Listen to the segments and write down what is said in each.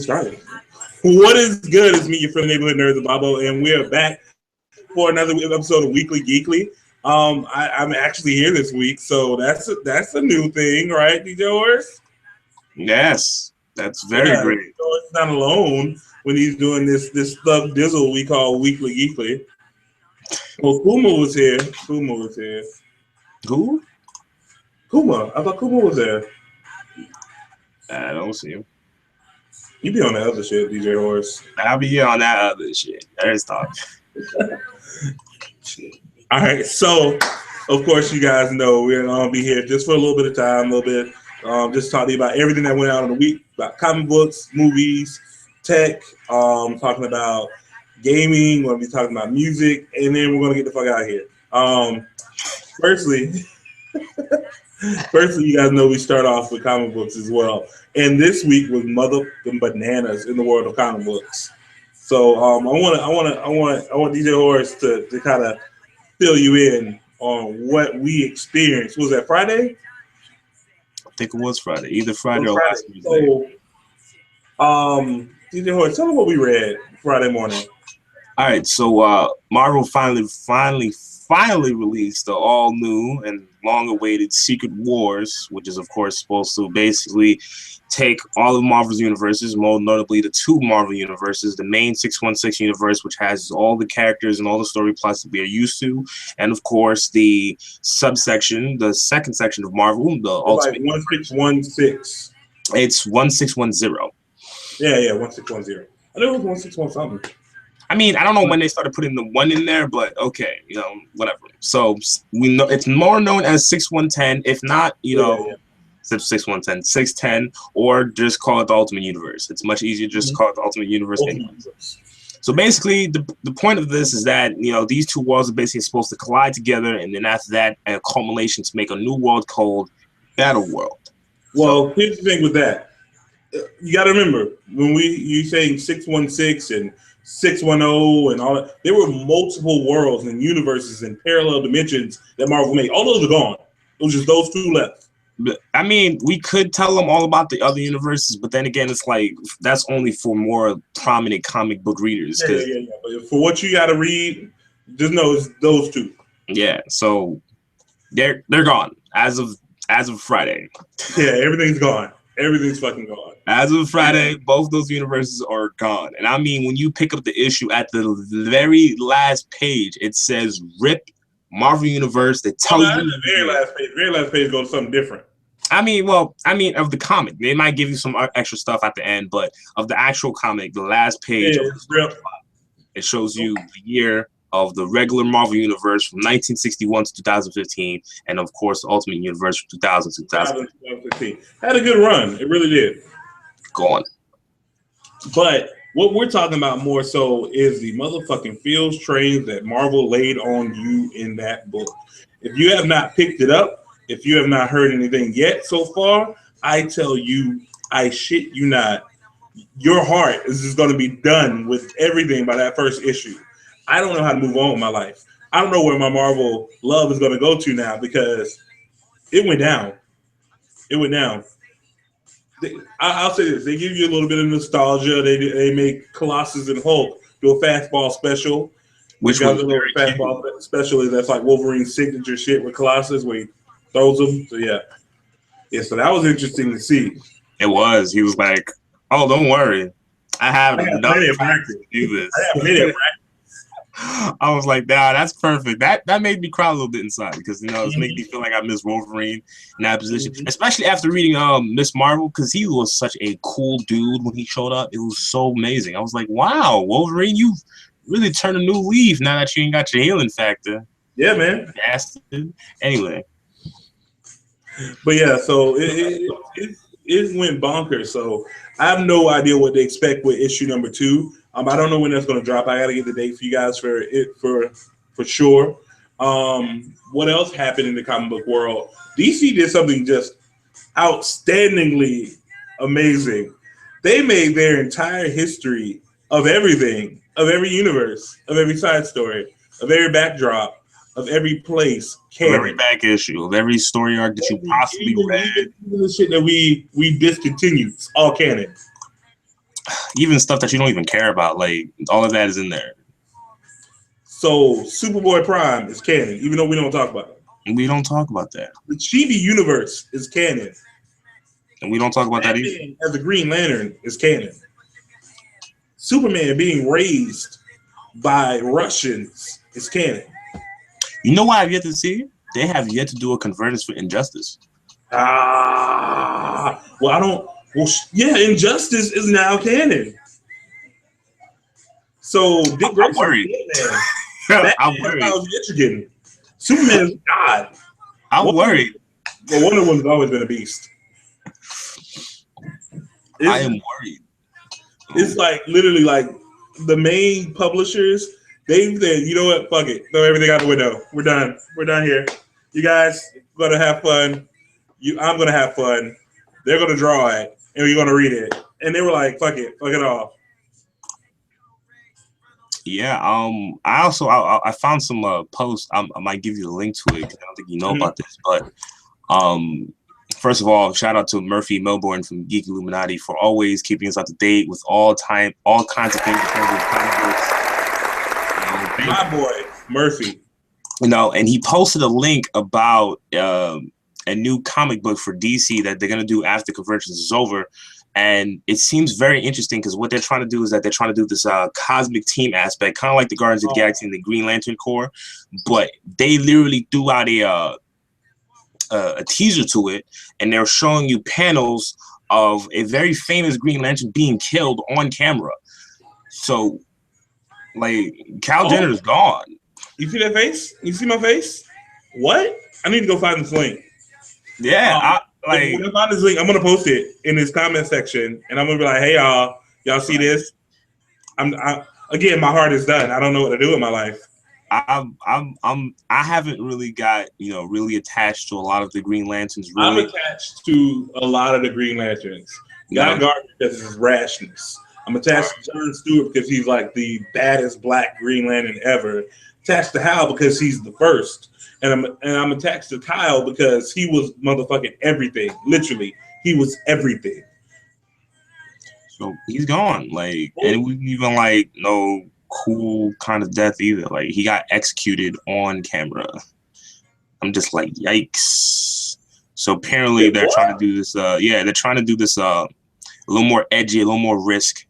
started. What is good? It's me, your friendly neighborhood nerd, the Bobbo, and we are back for another episode of Weekly Geekly. I'm actually here this week, so that's a new thing, right, DJ Horus? Yes, that's very great. So it's not alone when he's doing this thug dizzle we call Weekly Geekly. Well, Kuma was here. Who? Kuma. I thought Kuma was there. I don't see him. You be on the other shit, DJ Horus. I'll be here on that other shit. There's talk. All right, so of course you guys know we're gonna be here just for a little bit of time, just talking to you about everything that went out in the week, about comic books, movies, tech, talking about gaming. We're gonna be talking about music, and then we're gonna get the fuck out of here. Firstly, you guys know we start off with comic books as well, and this week was motherfucking bananas in the world of comic books. So I want DJ Horus to kind of fill you in on what we experienced. Was that Friday? I think it was Friday, either Friday or last Tuesday. So, DJ Horus, tell me what we read Friday morning. All right, so Marvel finally released the all new and long-awaited Secret Wars, which is of course supposed to basically take all of Marvel's universes, more notably the two Marvel universes, the main 616 universe, which has all the characters and all the story plots that we are used to, and of course the subsection, the second section of Marvel, the Ultimate. Like 1616. It's 1610. Yeah, 1610. I know it was 161 something. I mean, I don't know when they started putting the one in there, but okay, whatever. So we know it's more known as 6110, if not, 6110, 610, or just call it the Ultimate Universe. It's much easier just to call it the Ultimate Universe. So basically, the point of this is that these two worlds are basically supposed to collide together, and then after that, a culmination to make a new world called Battle World. Well, here's the thing with that. You got to remember when you saying 616 and 610 and all that, there were multiple worlds and universes and parallel dimensions that Marvel made. All those are gone. It was just those two left. I mean, we could tell them all about the other universes, but then again, it's like that's only for more prominent comic book readers. Yeah. But for what you got to read, just know it's those two. Yeah, so they're gone as of Friday. Yeah, everything's gone. Everything's fucking gone. As of Friday, both those universes are gone. And I mean, when you pick up the issue at the very last page, it says "Rip Marvel Universe." They tell you the very last page goes to something different. I mean, of the comic, they might give you some extra stuff at the end, but of the actual comic, the last page, it shows you the year of the regular Marvel Universe from 1961 to 2015, and of course, the Ultimate Universe from 2000 to 2015. Had a good run. It really did. Gone. But what we're talking about more so is the motherfucking fields trains that Marvel laid on you in that book. If you have not picked it up, if you have not heard anything yet so far, I tell you, I shit you not, your heart is just going to be done with everything by that first issue. I don't know how to move on with my life. I don't know where my Marvel love is going to go to now because it went down. It went down. I'll say this. They give you a little bit of nostalgia. They make Colossus and Hulk do a fastball special. Which was a very fastball special. That's like Wolverine's signature shit with Colossus where he throws them. So, yeah. Yeah, so that was interesting to see. It was. He was like, oh, don't worry. I have enough time to do this. I have plenty of practice. I was like, nah, that's perfect. That made me cry a little bit inside because it's making me feel like I miss Wolverine in that position, especially after reading Miss Marvel, because he was such a cool dude when he showed up. It was so amazing. I was like, wow, Wolverine, you've really turned a new leaf now that you ain't got your healing factor. Yeah, man. Bastard. Anyway, but yeah, so it went bonkers. So I have no idea what to expect with issue number 2. I don't know when that's going to drop. I got to get the date for you guys for sure. What else happened in the comic book world? DC did something just outstandingly amazing. They made their entire history of everything, of every universe, of every side story, of every backdrop, of every place, canon. Of every back issue, of every story arc that you possibly read. The shit that we discontinued, all canon. even stuff that you don't even care about. Like all of that is in there. So Superboy Prime is canon, even though we don't talk about it. We don't talk about that. The Chibi universe is canon. And we don't talk about that either. Batman as a Green Lantern is canon. Superman being raised by Russians is canon. You know why I've yet to see? They have yet to do a convergence for Injustice. Well, I don't. Well, yeah, Injustice is now canon. So Dick Grayson, I'm worried. I'm worried. Superman is God. I'm worried. Well, Wonder Woman's always been a beast. I am worried. It's like literally like the main publishers. They said, you know what? Fuck it. Throw everything out the window. We're done. We're done here. You guys gonna have fun. I'm gonna have fun. They're gonna draw it, and we're gonna read it. And they were like, "Fuck it, fuck it all." Yeah. I found some posts. I might give you the link to it because I don't think you know about this. But first of all, shout out to Murphy Melbourne from Geek Illuminati for always keeping us up to date with all kinds of things in terms of comic books. My boy Murphy. And he posted a link about a new comic book for DC that they're gonna do after Convergence is over. And it seems very interesting because what they're trying to do is that they're trying to do this cosmic team aspect, kind of like the Guardians of the Galaxy and the Green Lantern Corps, but they literally threw out a teaser to it, and they're showing you panels of a very famous Green Lantern being killed on camera. So, like, Cal Jenner is gone. You see that face? You see my face? What? I need to go find this link. Yeah, when I find this link, I'm gonna post it in this comment section, and I'm gonna be like, "Hey, y'all see this?" Again, my heart is done. I don't know what to do with my life. I haven't really got really attached to a lot of the Green Lanterns. Really. I'm attached to a lot of the Green Lanterns. Guy Gardner because of his rashness. I'm attached to John Stewart because he's like the baddest black Green Lantern ever. Attached to Hal because he's the first. And I'm attached to Kyle because he was motherfucking everything. Literally, he was everything. So he's gone. Like, and we even like no cool kind of death either. Like he got executed on camera. I'm just like, yikes. So apparently they're trying to do this. They're trying to do this a little more edgy, a little more risk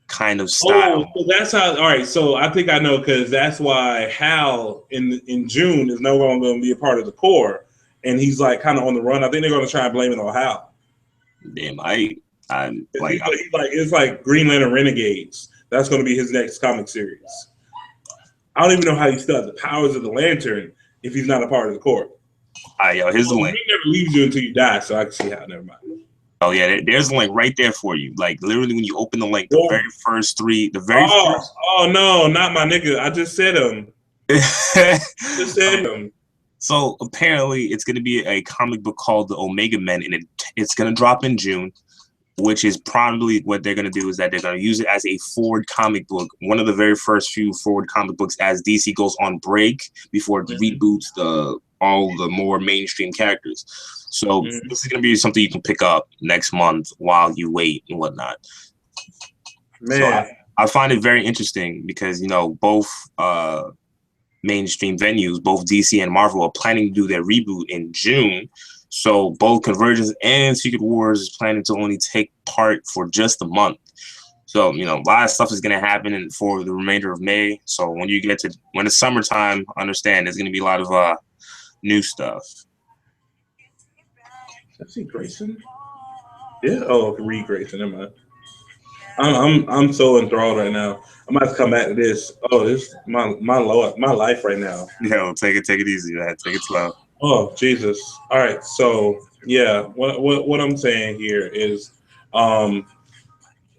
kind of style. Oh, so that's how. All right, so I think I know because that's why Hal in June is no longer going to be a part of the Corps, and he's like kind of on the run. I think they're going to try and blame it on Hal. Damn, it's like Green Lantern Renegades. That's going to be his next comic series. I don't even know how he still has the powers of the Lantern if he's not a part of the Corps. Here's the link. He never leaves you until you die, so I can see how. Never mind. Oh yeah, there's a link right there for you. Like literally, when you open the link, the very first three, the very first. Oh no, not my nigga! I just said him. Just said him. So apparently, it's going to be a comic book called the Omega Men, and it's going to drop in June. Which is probably what they're going to do is that they're going to use it as a forward comic book, one of the very first few forward comic books as DC goes on break before it reboots all the more mainstream characters. So this is going to be something you can pick up next month while you wait and whatnot. Man, so I find it very interesting because both mainstream venues, both DC and Marvel, are planning to do their reboot in June. So both Convergence and Secret Wars is planning to only take part for just a month. So, a lot of stuff is going to happen for the remainder of May. So when it's summertime, understand there's going to be a lot of new stuff. I see Grayson. Yeah. Oh, Reed Grayson. Never mind. I'm so enthralled right now. I might have to come back to this. Oh, this is my life right now. Yo, take it easy, man. Take it slow. Oh, Jesus. All right. So yeah, what I'm saying here is I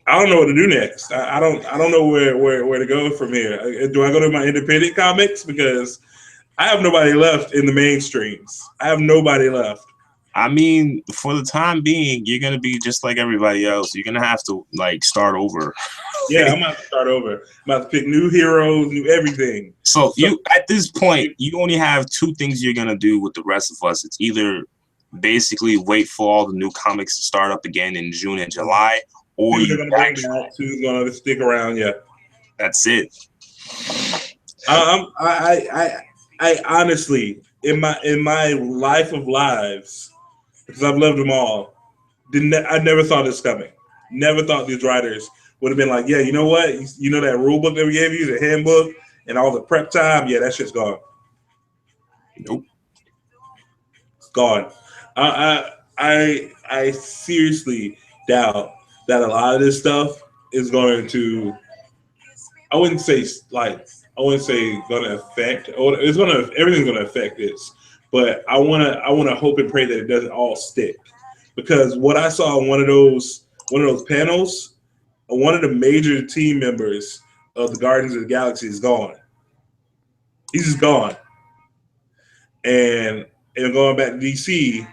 don't know what to do next. I don't know where to go from here. Do I go to my independent comics? Because I have nobody left in the mainstreams. I have nobody left. I mean, for the time being, you're gonna be just like everybody else. You're gonna have to start over. Yeah, I'm gonna have to start over. I'm gonna have to pick new heroes, new everything. So you, at this point, you only have two things you're gonna do with the rest of us. It's either basically wait for all the new comics to start up again in June and July, or Two they're gonna bring back, two's gonna stick around. Yeah, that's it. I honestly, in my life of lives, because I've loved them all, I never saw this coming. Never thought these writers would have been like, yeah, you know what? You know that rule book that we gave you, the handbook, and all the prep time? Yeah, that shit's gone. Nope. It's gone. I seriously doubt that a lot of this stuff is going to, I wouldn't say going to affect, everything's going to affect this, but I want to hope and pray that it doesn't all stick. Because what I saw in one of those panels, one of the major team members of the Guardians of the Galaxy is gone. He's just gone. And going back to DC,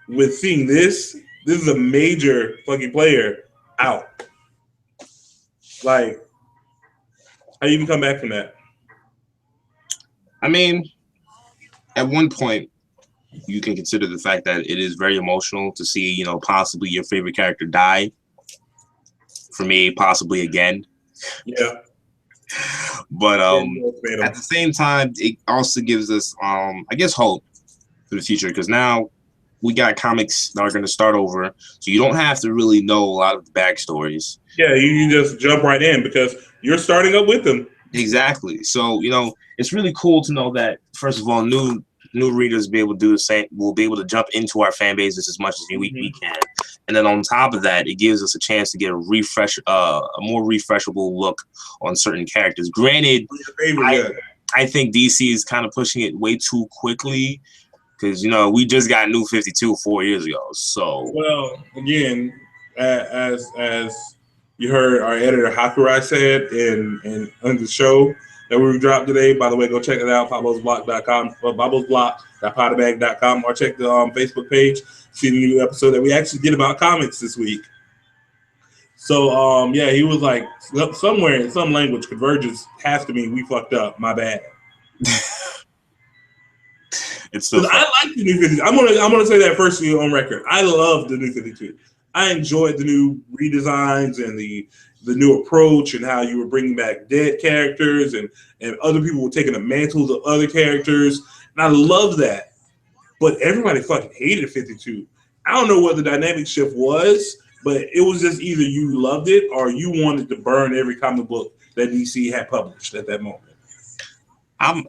with seeing this is a major fucking player out. Like, how you even come back from that? I mean, at one point, you can consider the fact that it is very emotional to see, you know, possibly your favorite character die. For me, possibly again. Yeah. But at the same time, it also gives us, I guess, hope for the future, because now we got comics that are going to start over, so you don't have to really know a lot of the backstories. Yeah, you just jump right in because you're starting up with them. Exactly. So, you know, it's really cool to know that, first of all, new readers will be able to do the same. We'll be able to jump into our fan bases as much as we can. And then on top of that, it gives us a chance to get a more refreshable look on certain characters. Granted, I think DC is kind of pushing it way too quickly because, you know, we just got New 52 4 years ago. So, well, again, as you heard our editor Hakurai said in the show that we dropped today. By the way, go check it out, bobbosblock.com, bobbosblock.podbag.com, or check the Facebook page, see the new episode that we actually did about comics this week. So, yeah, he was like, somewhere in some language, convergence has to mean we fucked up. My bad. It's so I like the new 52. I'm gonna say that first on record. I love the new 52. I enjoyed the new redesigns and the new approach and how you were bringing back dead characters and other people were taking the mantles of other characters. And I love that. But everybody fucking hated 52. I don't know what the dynamic shift was, but it was just either you loved it or you wanted to burn every comic book that DC had published at that moment. I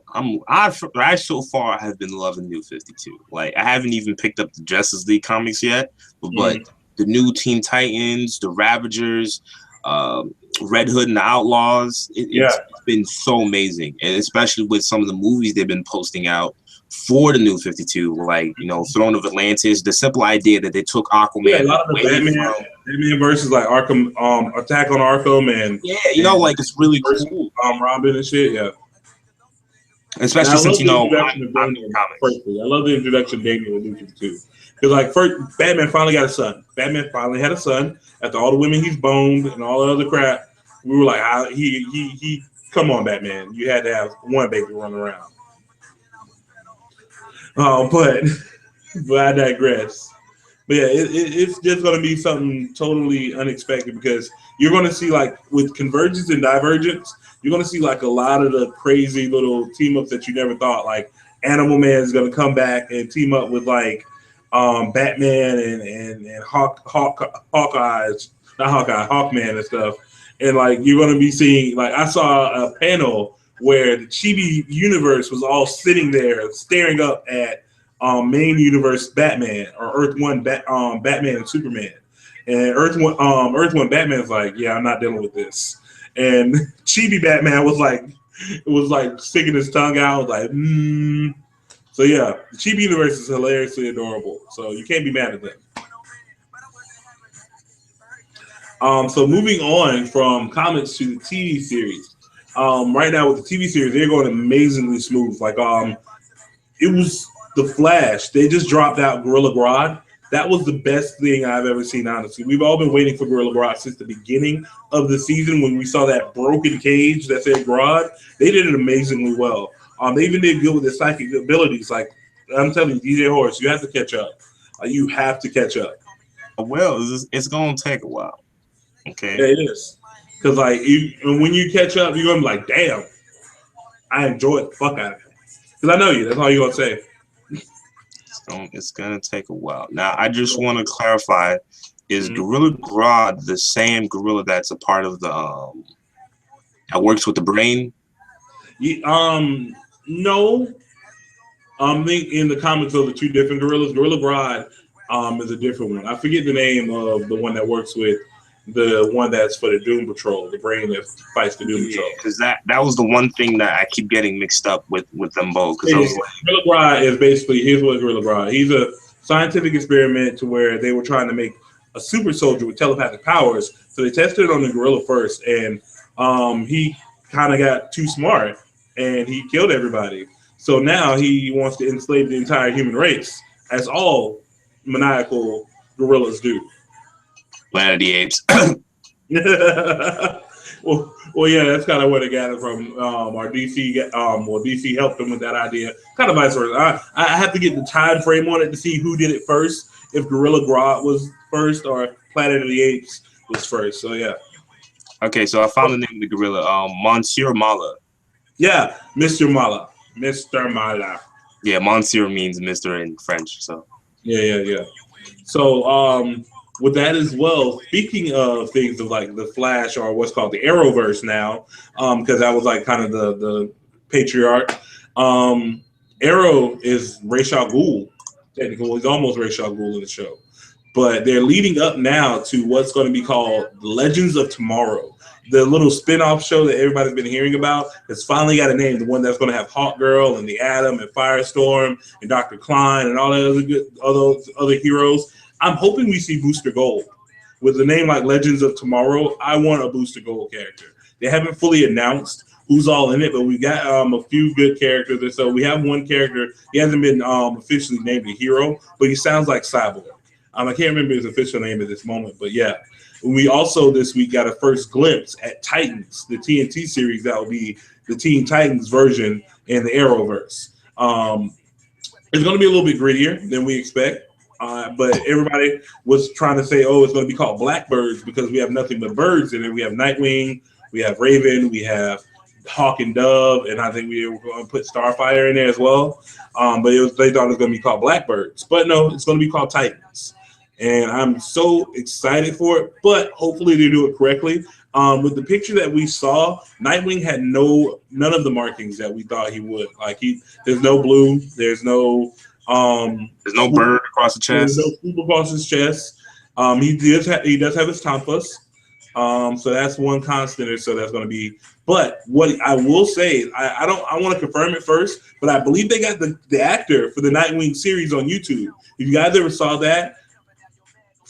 so far have been loving New 52. Like, I haven't even picked up the Justice League comics yet, but the new Teen Titans, the Ravagers, Red Hood and the Outlaws, it's been so amazing, and especially with some of the movies they've been posting out for the New 52, like, you know, Throne of Atlantis. The simple idea that they took Aquaman, a lot of the Batman versus like Arkham, Attack on Arkham, and you know, like, it's really cool. Robin and shit, yeah. Especially since, you know, I love the introduction of Damian with New 52. Because, like, first, Batman finally got a son. Batman finally had a son after all the women he's boned and all the other crap. We were like, he come on, Batman. You had to have one baby run around. But I digress. But yeah, it's just going to be something totally unexpected because you're going to see, like, with Convergence and Divergence, you're going to see, like, a lot of the crazy little team-ups that you never thought. Like, Animal Man is going to come back and team up with, like, Batman and Hawkman and stuff. And, like, you're going to be seeing, like, I saw a panel where the Chibi universe was all sitting there staring up at main universe Batman or Earth One Batman and Superman, and Earth One Batman's like, yeah, I'm not dealing with this, and Chibi Batman was like sticking his tongue out, like, So yeah, the Chibi universe is hilariously adorable, so you can't be mad at them. So moving on from comics to the TV series, right now with the TV series, they're going amazingly smooth. Like, it was The Flash. They just dropped out Gorilla Grodd. That was the best thing I've ever seen, honestly. We've all been waiting for Gorilla Grodd since the beginning of the season when we saw that broken cage that said Grodd. They did it amazingly well. They even did good with their psychic abilities. Like, I'm telling you, DJ Horus, you have to catch up. You have to catch up. Well, it's going to take a while. Okay. Yeah, it is. Because like and when you catch up, you're gonna be like, damn, I enjoyed the fuck out of it. Because I know you. That's all you're gonna say. It's gonna take a while. Now, I just want to clarify: is Gorilla Grodd the same gorilla that's a part of the that works with the brain? No. I think in the comics those are two different gorillas. Gorilla Grodd is a different one. I forget the name of the one that works with the one that's for the Doom Patrol, the brain that fights the Doom Patrol. Because that was the one thing that I keep getting mixed up with them both. Because I was like, Gorilla Grodd is basically, here's what Gorilla Grodd. He's a scientific experiment to where they were trying to make a super soldier with telepathic powers. So they tested it on the gorilla first, and he kind of got too smart and he killed everybody. So now he wants to enslave the entire human race, as all maniacal gorillas do. Planet of the Apes. well, yeah, that's kind of where they got it from. Our DC, DC helped them with that idea. Kind of vice versa. I have to get the time frame on it to see who did it first. If Gorilla Grodd was first or Planet of the Apes was first. So yeah. Okay, so I found the name of the gorilla. Monsieur Mala. Yeah, Mr. Mala. Mr. Mala. Yeah, Monsieur means Mr. in French. So. Yeah. So with that as well, speaking of things of like the Flash or what's called the Arrowverse now, because that was like kind of the patriarch. Arrow is Ra's al Ghul. Technically, he's almost Ra's al Ghul in the show. But they're leading up now to what's going to be called Legends of Tomorrow. The little spin-off show that everybody's been hearing about has finally got a name, the one that's going to have Hawkgirl and the Atom and Firestorm and Dr. Klein and all that other heroes. I'm hoping we see Booster Gold. With a name like Legends of Tomorrow, I want a Booster Gold character. They haven't fully announced who's all in it, but we got a few good characters. And so we have one character. He hasn't been officially named a hero, but he sounds like Cyborg. I can't remember his official name at this moment, but yeah. We also this week got a first glimpse at Titans, the TNT series that will be the Teen Titans version in the Arrowverse. It's going to be a little bit grittier than we expect, but everybody was trying to say, oh, it's going to be called Blackbirds because we have nothing but birds in it. We have Nightwing, we have Raven, we have Hawk and Dove, and I think we were going to put Starfire in there as well. But they thought it was going to be called Blackbirds. But no, it's going to be called Titans. And I'm so excited for it, but hopefully they do it correctly. With the picture that we saw, Nightwing had none of the markings that we thought he would. Like there's no blue, there's no bird across the chest. There's no swoop across his chest. He does have his Tompas. So that's one constant, so that's going to be. But what I will say, I want to confirm it first, but I believe they got the actor for the Nightwing series on YouTube. If you guys ever saw that,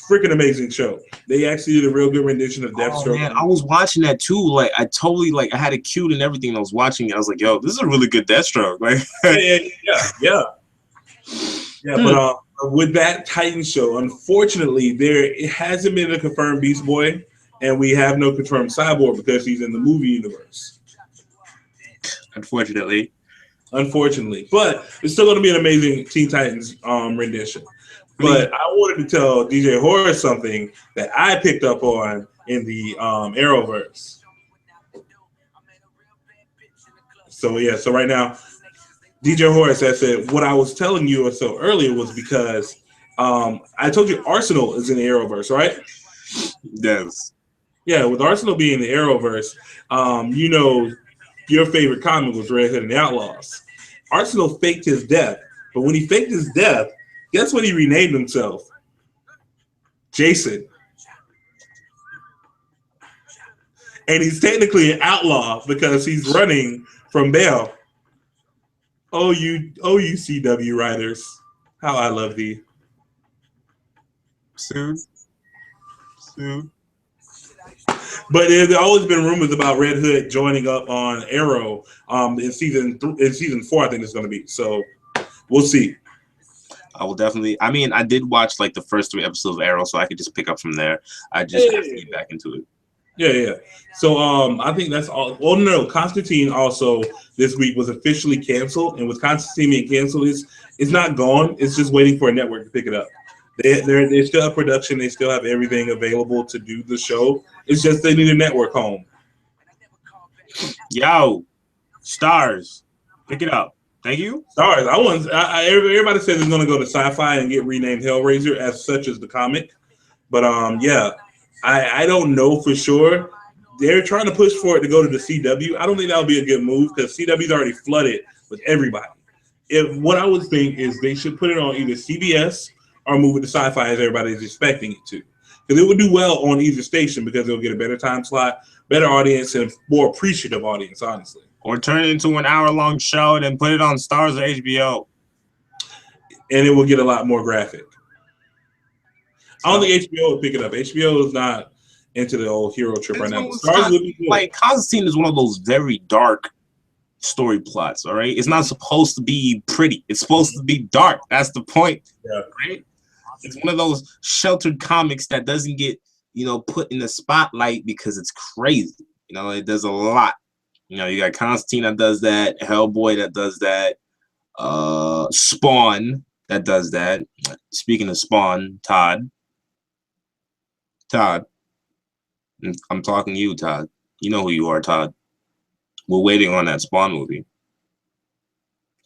freaking amazing show. They actually did a real good rendition of Deathstroke. Oh, man, I was watching that too. Like I totally I had it queued and everything. I was watching it. I was like, yo, this is a really good Deathstroke. Like yeah. But with that Titan show, unfortunately, it hasn't been a confirmed Beast Boy, and we have no confirmed Cyborg because he's in the movie universe. Unfortunately. But it's still going to be an amazing Teen Titans rendition. But I wanted to tell DJ Horus something that I picked up on in the Arrowverse. So yeah, so right now, DJ Horus, I said what I was telling you so earlier was because I told you Arsenal is in the Arrowverse, right? Yes. Yeah, with Arsenal being in the Arrowverse, your favorite comic was Red Hood and the Outlaws. Arsenal faked his death, but when he faked his death, guess what he renamed himself? Jason. And he's technically an outlaw because he's running from bail. Oh, you CW writers. How I love thee. Soon. But there's always been rumors about Red Hood joining up on Arrow in season 4, I think it's going to be. So we'll see. I will definitely. I mean, I did watch the first 3 episodes of Arrow, so I could just pick up from there. I just have to get back into it. Yeah. So I think that's all. Well, no, Constantine also this week was officially canceled, and with Constantine being canceled, it's not gone. It's just waiting for a network to pick it up. They still have production. They still have everything available to do the show. It's just they need a network home. Yo, Stars, pick it up. Thank you. Stars. Everybody says it's going to go to Sci-Fi and get renamed Hellraiser as such as the comic. But yeah, I don't know for sure. They're trying to push for it to go to the CW. I don't think that would be a good move because CW's already flooded with everybody. What I would think is they should put it on either CBS or move it to Sci-Fi as everybody's expecting it to. Because it would do well on either station because it'll get a better time slot, better audience, and more appreciative audience, honestly. Or turn it into an hour-long show and then put it on Stars or HBO. And it will get a lot more graphic. I don't think HBO would pick it up. HBO is not into the old hero trip right now. Stars would be good. Like, Constantine is one of those very dark story plots, all right? It's not supposed to be pretty. It's supposed to be dark. That's the point, right? It's one of those sheltered comics that doesn't get, put in the spotlight because it's crazy. It does a lot. You got Constantine that does that, Hellboy that does that, Spawn that does that. Speaking of Spawn, Todd, I'm talking to you, Todd. You know who you are, Todd. We're waiting on that Spawn movie.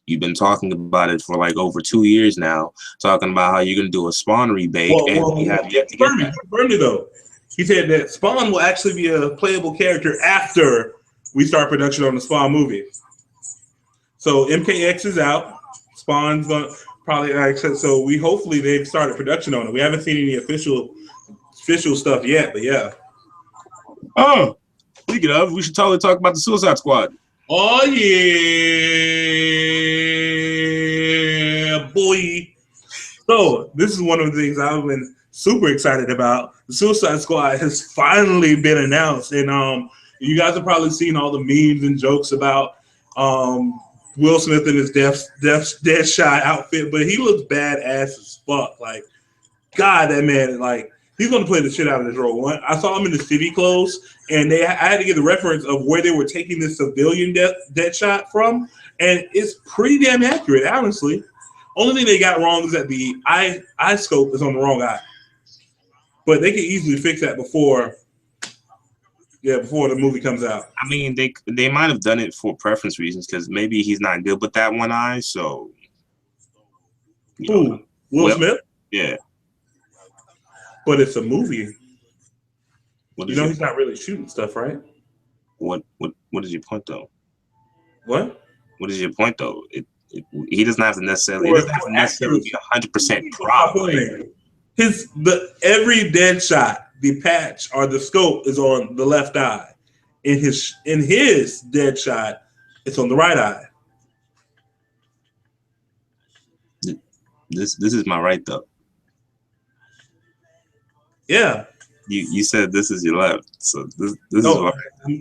You've been talking about it for like over 2 years now, talking about how you're going to do a Spawn remake, and we have yet to get that. Confirmed it, though. He said that Spawn will actually be a playable character after we start production on the Spawn movie. So MKX is out. Spawn's going to probably access. So hopefully they've started production on it. We haven't seen any official stuff yet, but yeah. Oh, speaking of, we should totally talk about the Suicide Squad. Oh, yeah, boy. So this is one of the things I've been super excited about. The Suicide Squad has finally been announced. And you guys have probably seen all the memes and jokes about Will Smith in his Deathshot outfit, but he looks badass as fuck. Like, God, that man, like, he's going to play the shit out of this role. I saw him in the city clothes, and I had to get the reference of where they were taking this civilian death shot from, and it's pretty damn accurate, honestly. Only thing they got wrong is that the eye scope is on the wrong eye. But they can easily fix that before the movie comes out. I mean, they might have done it for preference reasons because maybe he's not good with that one eye, so... Who? Will Smith? Yeah. But it's a movie. He's not really shooting stuff, right? What is your point, though? What? What is your point, though? He doesn't have to necessarily. Be 100% prop. Every dead shot, the patch or the scope is on the left eye. In his dead shot, it's on the right eye. This is my right, though. Yeah. You said this is your left, so this is what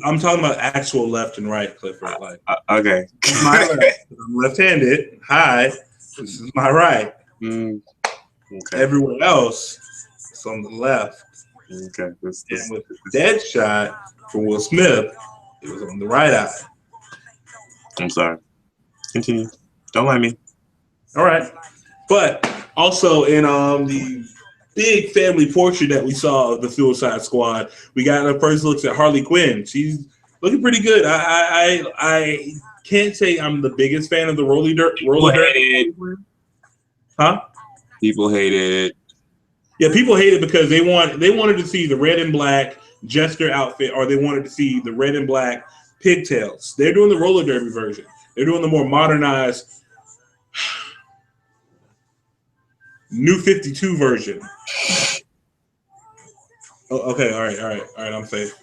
I'm talking about actual left and right, Clifford. Like, okay, my left. I'm left-handed. Hi, this is my right. Okay. Everywhere else, it's on the left. Okay. And with the dead shot from Will Smith, it was on the right eye. I'm sorry. Continue. Don't mind me. All right, but also in the big family portrait that we saw of the Suicide Squad, we got our first looks at Harley Quinn. She's looking pretty good. I can't say I'm the biggest fan of the roller dirt. Huh? People hate it. Yeah, people hate it because they wanted to see the red and black jester outfit, or they wanted to see the red and black pigtails. They're doing the roller derby version. They're doing the more modernized New 52 version. Oh, okay, all right. I'm safe.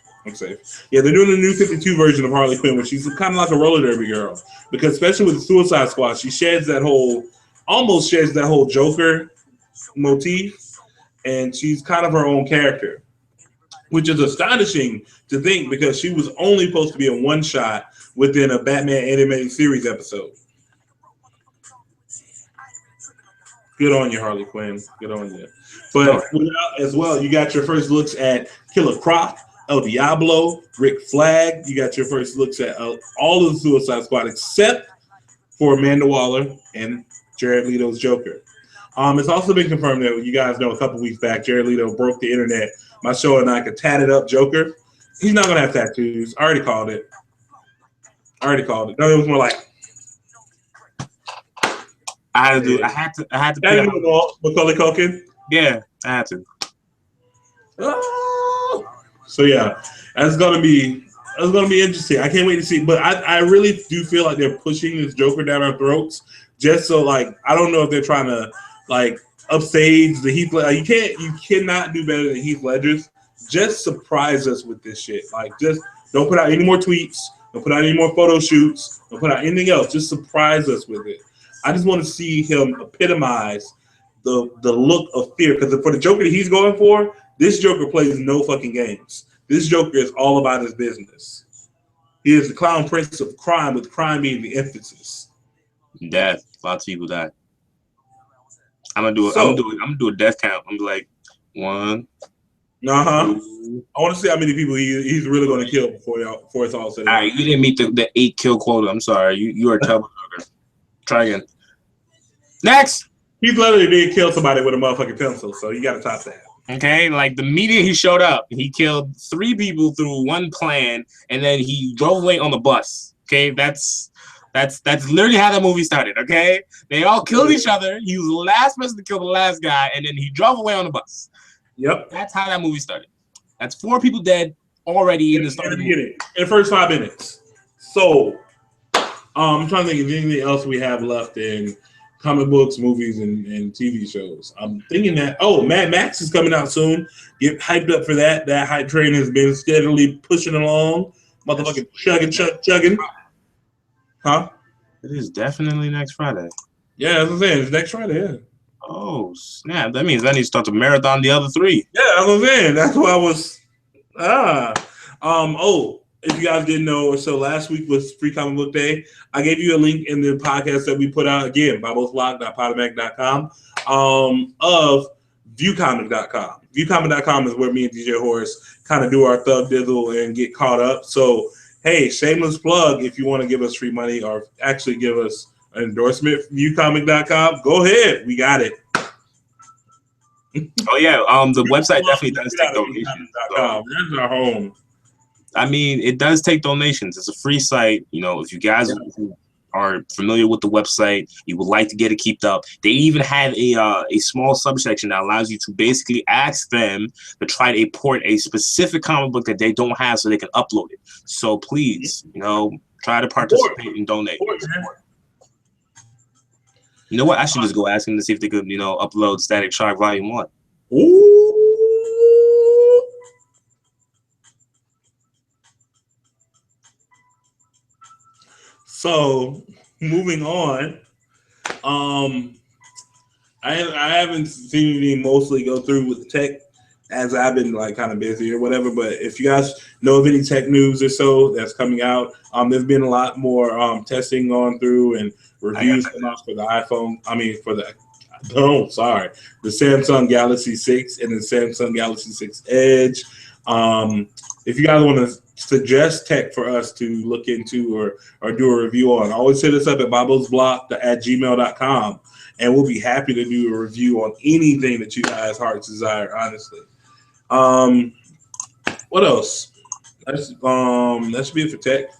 Yeah, they're doing the New 52 version of Harley Quinn, which she's kind of like a roller derby girl. Because especially with the Suicide Squad, she almost sheds that whole Joker motif, and she's kind of her own character, which is astonishing to think because she was only supposed to be a one shot within a Batman animated series episode. Good on you, Harley Quinn. Good on you. But as well, you got your first looks at Killer Croc, El Diablo, Rick Flag. You got your first looks at all of the Suicide Squad except for Amanda Waller and Jared Leto's Joker. It's also been confirmed that you guys know a couple weeks back, Jared Leto broke the internet by showing like a tatted up Joker. He's not gonna have tattoos. I already called it. No, it was more like I had to. I had to. that Macaulay Culkin. Yeah, I had to. Oh. So yeah, that's gonna be interesting. I can't wait to see. But I really do feel like they're pushing this Joker down our throats just so like I don't know if they're trying to like upstage the Heath Ledger. You cannot do better than Heath Ledger's. Just surprise us with this shit. Like just don't put out any more tweets. Don't put out any more photo shoots. Don't put out anything else. Just surprise us with it. I just want to see him epitomize the look of fear. Because for the Joker that he's going for, this Joker plays no fucking games. This Joker is all about his business. He is the clown prince of crime, with crime being the emphasis. Death. Lots of people die. I'm gonna do a death count. I'm like 1. I want to see how many people he's really going to kill before it's all said. All right, you didn't meet the 8 kill quota. I'm sorry. You are a terrible Joker. Try again. Next. Heath Ledger did kill somebody with a motherfucking pencil, so you got to top that. Okay, like the media he showed up, he killed 3 people through one plan, and then he drove away on the bus. Okay, that's literally how that movie started. Okay, they all killed each other. He was the last person to kill the last guy, and then he drove away on the bus. Yep, that's how that movie started. That's 4 people dead already in the start of the beginning. In the first 5 minutes. So, I'm trying to think of anything else we have left in comic books, movies, and TV shows. I'm thinking that Mad Max is coming out soon. Get hyped up for that. That hype train has been steadily pushing along. Motherfucking chugging. Huh? It is definitely next Friday. Yeah, that's what I'm saying. It's next Friday, yeah. Oh, snap. That means I need to start to marathon the other 3. Yeah, that's what I'm saying. That's why I was if you guys didn't know, so last week was Free Comic Book Day. I gave you a link in the podcast that we put out again, bobbosblog.podomac.com, of viewcomic.com. Viewcomic.com is where me and DJ Horus kind of do our thug dizzle and get caught up. So, hey, shameless plug, if you want to give us free money or actually give us an endorsement for viewcomic.com, go ahead. We got it. Oh, yeah. The website definitely does take donations. So. That's our home. I mean, it does take donations. It's a free site. You know, if you guys are familiar with the website, you would like to get it kept up. They even have a small subsection that allows you to basically ask them to try to import a specific comic book that they don't have so they can upload it. So please, try to participate and donate. You know what? I should just go ask them to see if they could, upload Static Shock Volume 1. Ooh. So, moving on, I haven't seen any mostly go through with the tech as I've been like kind of busy or whatever. But if you guys know of any tech news or so that's coming out, there's been a lot more testing going through and reviews coming out for the iPhone. The Samsung Galaxy 6 and the Samsung Galaxy 6 Edge. If you guys want to suggest tech for us to look into or do a review on, always hit us up at bobbosblog@gmail.com, and we'll be happy to do a review on anything that you guys' hearts desire, honestly. What else? That should be it for tech.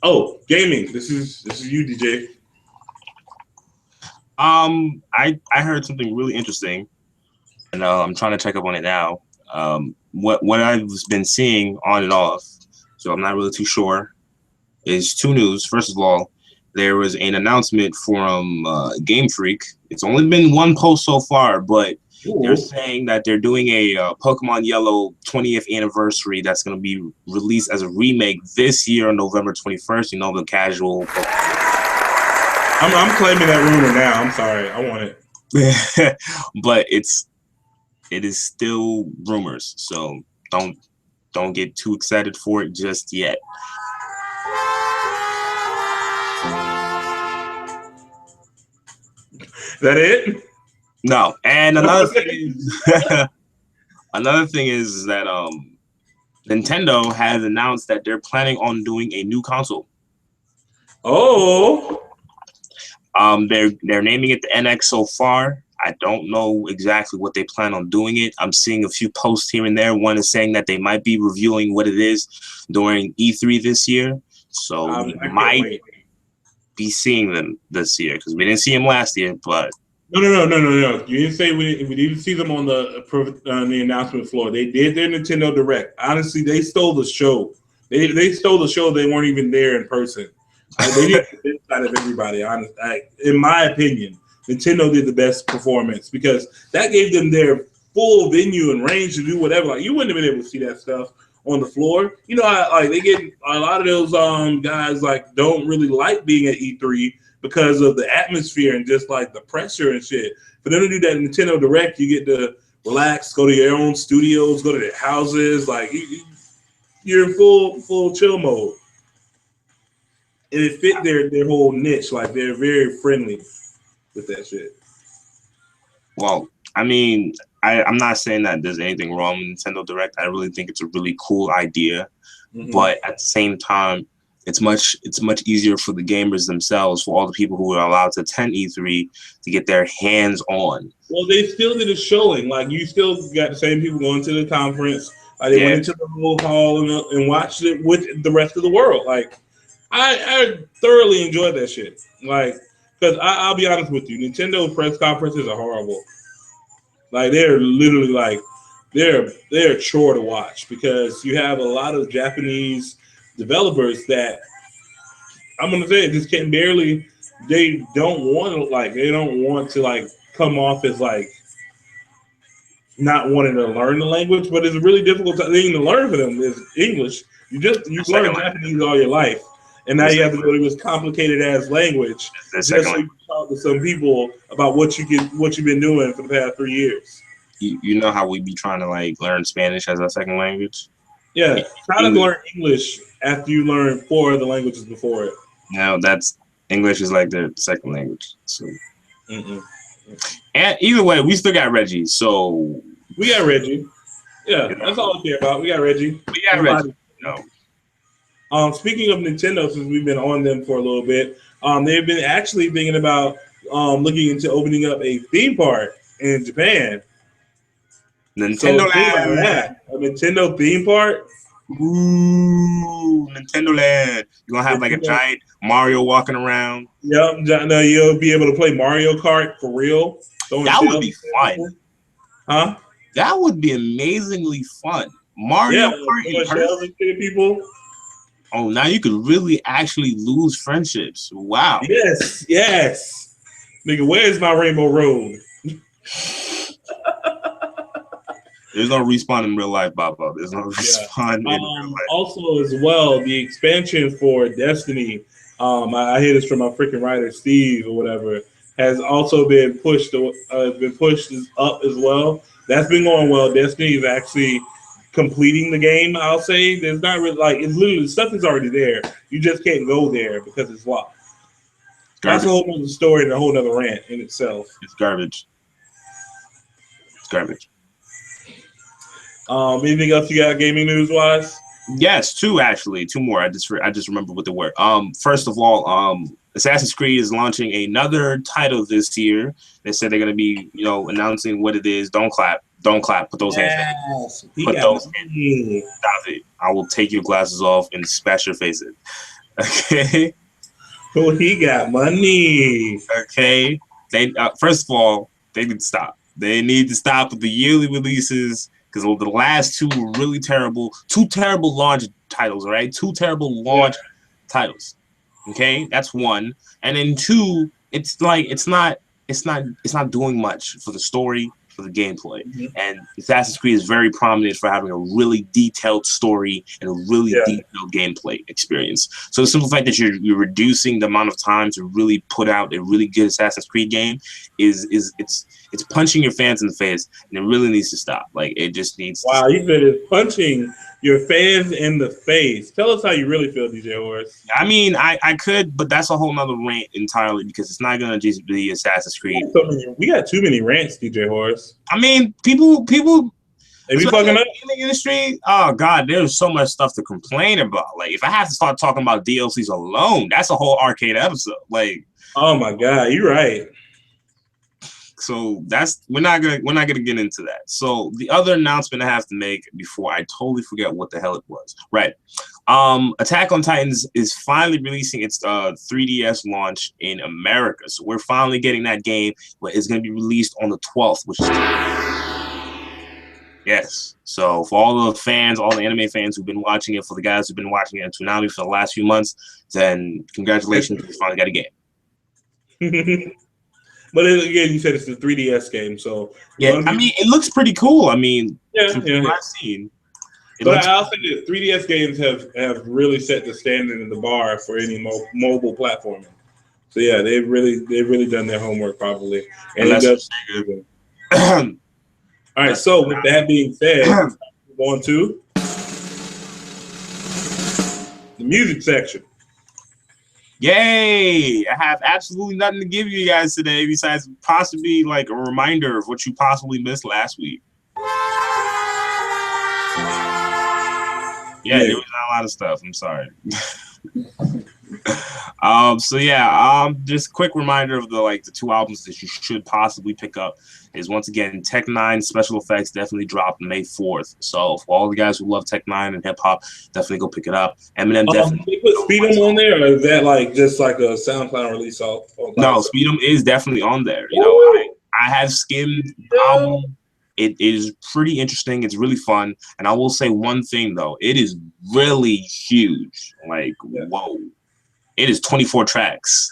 Oh, gaming. This is you, DJ. I heard something really interesting, and I'm trying to check up on it now. What I've been seeing on and off, so I'm not really too sure, is 2 news. First of all, there was an announcement from Game Freak. It's only been 1 post so far, but they're saying that they're doing a Pokemon Yellow 20th anniversary that's going to be released as a remake this year on November 21st. The casual Pokemon. I'm claiming that rumor now. I'm sorry. I want it. But it is still rumors, so don't get too excited for it just yet. Is that it? No, and another thing is that Nintendo has announced that they're planning on doing a new console. Oh. They're naming it the NX so far. I don't know exactly what they plan on doing it. I'm seeing a few posts here and there. One is saying that they might be revealing what it is during E3 this year. So we might be seeing them this year because we didn't see them last year. But no. You didn't say we didn't see them on the announcement floor. They did their Nintendo Direct. Honestly, they stole the show. They stole the show. They weren't even there in person. They did the inside of everybody. Honestly, in my opinion, Nintendo did the best performance because that gave them their full venue and range to do whatever. Like you wouldn't have been able to see that stuff on the floor. You know, like they get a lot of those guys like don't really like being at E3 because of the atmosphere and just like the pressure and shit. For them to do that Nintendo Direct, you get to relax, go to your own studios, go to their houses, like you're in full chill mode. And it fit their whole niche. Like they're very friendly with that shit. Well, I mean, I'm not saying that there's anything wrong with Nintendo Direct. I really think it's a really cool idea. But at the same time, it's much easier for the gamers themselves, for all the people who are allowed to attend E3 to get their hands on. Well, they still did a showing. Like you still got the same people going to the conference. Like they went into the whole hall and watched it with the rest of the world. Like I thoroughly enjoyed that shit. Like, because I'll be honest with you, Nintendo press conferences are horrible. Like they're literally like they're a chore to watch because you have a lot of Japanese developers that I'm gonna say just can't barely. They don't want to like come off as like not wanting to learn the language, but it's a really difficult thing to learn for them is English. You've learned Japanese all your life. And now you have to go to this complicated ass language just so you can talk to some people about what you've been doing for the past 3 years. You know how we be trying to like learn Spanish as our second language? Yeah, try to learn English after you learn 4 other languages before it. No, that's English is like their second language. So, and either way, we still got Reggie. So we got Reggie. Yeah, that's all I care about. We got Reggie. Reggie. No. Speaking of Nintendo, since we've been on them for a little bit, they've been actually thinking about looking into opening up a theme park in Japan. Nintendo Land. A Nintendo theme park. Ooh, Nintendo Land. You're going to have like a giant Mario walking around. Yep. No, you'll be able to play Mario Kart for real. That would be fun. Huh? That would be amazingly fun. Mario Kart in person. People. Oh, now you could really actually lose friendships. Wow. Yes. Nigga, where's my Rainbow Road? There's no respawn in real life, Bobbo. There's no respawn in real life. Also, as well, the expansion for Destiny, I hear this from my freaking writer, Steve, or whatever, has also been pushed up as well. That's been going well. Destiny is actually completing the game, I'll say. There's not really it's literally stuff is already there. You just can't go there because it's locked. That's a whole other story and a whole other rant in itself. It's garbage. Anything else you got gaming news wise? Yes, 2 more. I just remember what they were. First of all, Assassin's Creed is launching another title this year. They said they're gonna be, announcing what it is. Don't clap. Put those hands down. Put those hands. Stop it. I will take your glasses off and smash your face in. Okay. Oh, he got money. Okay. They first of all, they need to stop. They need to stop with the yearly releases because the last 2 were really terrible. 2 terrible launch titles. All right. 2 terrible launch titles. Okay, that's 1. And then 2, it's not doing much for the story, for the gameplay. And Assassin's Creed is very prominent for having a really detailed story and a really detailed gameplay experience. So the simple fact that you're reducing the amount of time to really put out a really good Assassin's Creed game it's punching your fans in the face, and it really needs to stop. Like it just needs. Wow, you said it's punching your fans in the face. Tell us how you really feel, DJ Horus. I mean, I could, but that's a whole nother rant entirely because it's not gonna just be Assassin's Creed. We got too many rants, DJ Horus. I mean, people. If you fucking up in the industry, oh god, there's so much stuff to complain about. Like, if I have to start talking about DLCs alone, that's a whole arcade episode. Like, oh my god, you're right. So we're not gonna get into that. So the other announcement I have to make before I totally forget what the hell it was. Right. Attack on Titans is finally releasing its 3DS launch in America. So we're finally getting that game, but it's gonna be released on the 12th, which is yes. So for all the fans, all the anime fans who've been watching it, for the guys who've been watching it in Toonami for the last few months, then congratulations, you finally got a game. But again, you said it's a 3DS game, so yeah. I mean, it looks pretty cool. I mean, yeah. I've seen. But I'll say that 3DS games have really set the standard and the bar for any mobile platforming. So yeah, they've really done their homework probably, and it does. All right. So with that being said, move on to the music section. Yay! I have absolutely nothing to give you guys today besides possibly like a reminder of what you possibly missed last week. Yeah, there was not a lot of stuff. I'm sorry. So yeah, just a quick reminder of the 2 albums that you should possibly pick up is once again Tech 9 Special Effects definitely dropped May 4th. So for all the guys who love Tech 9 and hip hop, definitely go pick it up. Eminem definitely. They put Speed'em on there, or is that just like a SoundCloud release? No, Speed'em is definitely on there. You know, I have skimmed the album. It is pretty interesting. It's really fun. And I will say one thing though, it is really huge. Whoa. It is 24 tracks.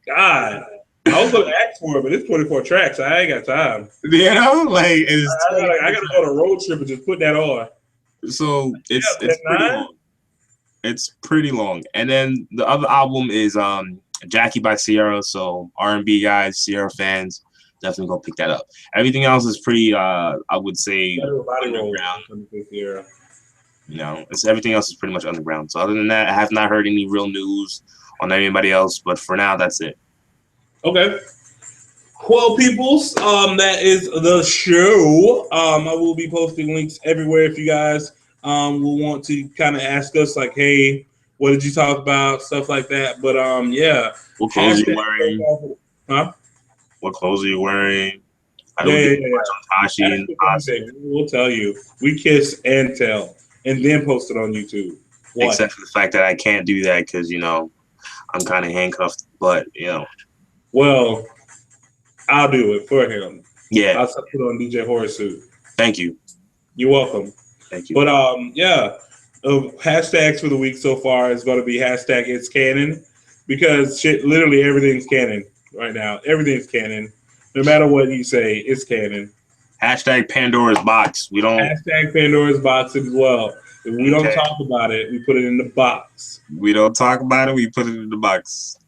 God. I was gonna ask for it, but it's 24 tracks. I ain't got time. You know, it's I gotta go on a road trip and just put that on. So it's pretty long. It's pretty long. And then the other album is Jackie by Sierra. So R&B guys, Sierra fans, definitely go pick that up. Everything else is pretty I would say underground. You know, everything else is pretty much underground. So other than that, I have not heard any real news on anybody else. But for now, that's it. Okay. Well, peoples, that is the show. I will be posting links everywhere if you guys will want to kind of ask us, like, hey, what did you talk about? Stuff like that. But yeah. What clothes are you wearing? Huh? What clothes are you wearing? We'll tell you. We kiss and tell. And then post it on YouTube. What? Except for the fact that I can't do that because, you know, I'm kind of handcuffed. But, you know. Well, I'll do it for him. Yeah. I'll put on DJ Horus suit. Thank you. You're welcome. Thank you. But, yeah. Hashtags for the week so far is going to be hashtag it's canon. Because literally everything's canon right now. Everything's canon. No matter what you say, it's canon. Hashtag Pandora's box. We don't. Hashtag Pandora's box as well. If we don't talk about it, we put it in the box. We don't talk about it, we put it in the box.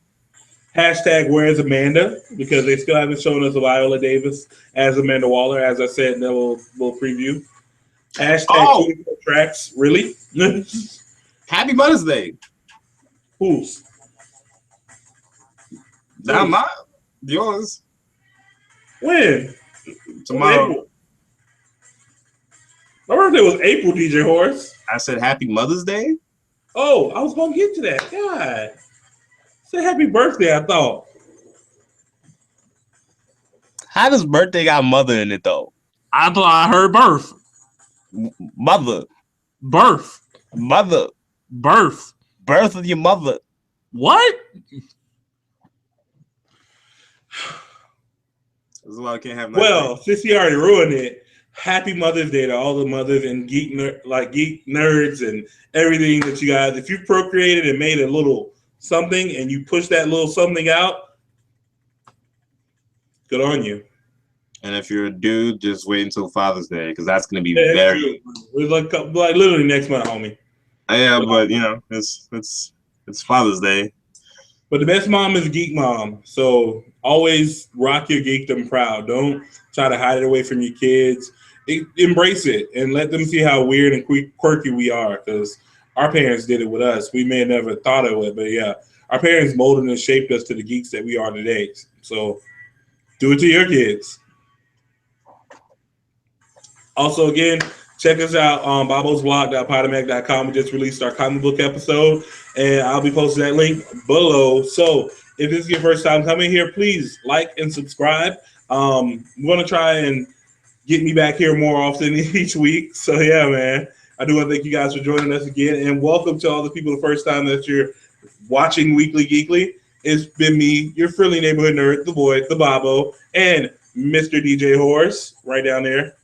Hashtag where's Amanda? Because they still haven't shown us Viola Davis as Amanda Waller, as I said in that little preview. Hashtag 24 tracks. Really? Happy Mother's Day. Whose? Not mine. Yours. When? Tomorrow. My birthday was April, DJ Horus. I said Happy Mother's Day? Oh, I was going to get to that. God. Say happy birthday, I thought. How does birthday got mother in it, though? I thought I heard birth. Mother. Birth. Mother. Birth. Birth of your mother. What? Well, since he already ruined it, happy Mother's Day to all the mothers and geek nerds and everything that you guys. If you procreated and made a little something and you push that little something out, good on you. And if you're a dude, just wait until Father's Day because that's going to be very. It's like literally next month, homie. Yeah, but you know, it's Father's Day. But the best mom is Geek Mom. So always rock your geekdom proud. Don't try to hide it away from your kids. Embrace it and let them see how weird and quirky we are. Because our parents did it with us. We may have never thought of it, but yeah, our parents molded and shaped us to the geeks that we are today. So do it to your kids. Also, again, check us out on bobbosblog.podomac.com. We just released our comic book episode, and I'll be posting that link below. So if this is your first time coming here, please like and subscribe. I'm going to try and get me back here more often each week. So yeah, man, I do want to thank you guys for joining us again, and welcome to all the people the first time that you're watching Weekly Geekly. It's been me, your friendly neighborhood nerd, the boy, the Bobbo, and Mr. DJ Horus right down there.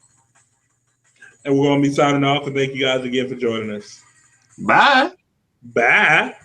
And we're going to be signing off, and thank you guys again for joining us. Bye. Bye.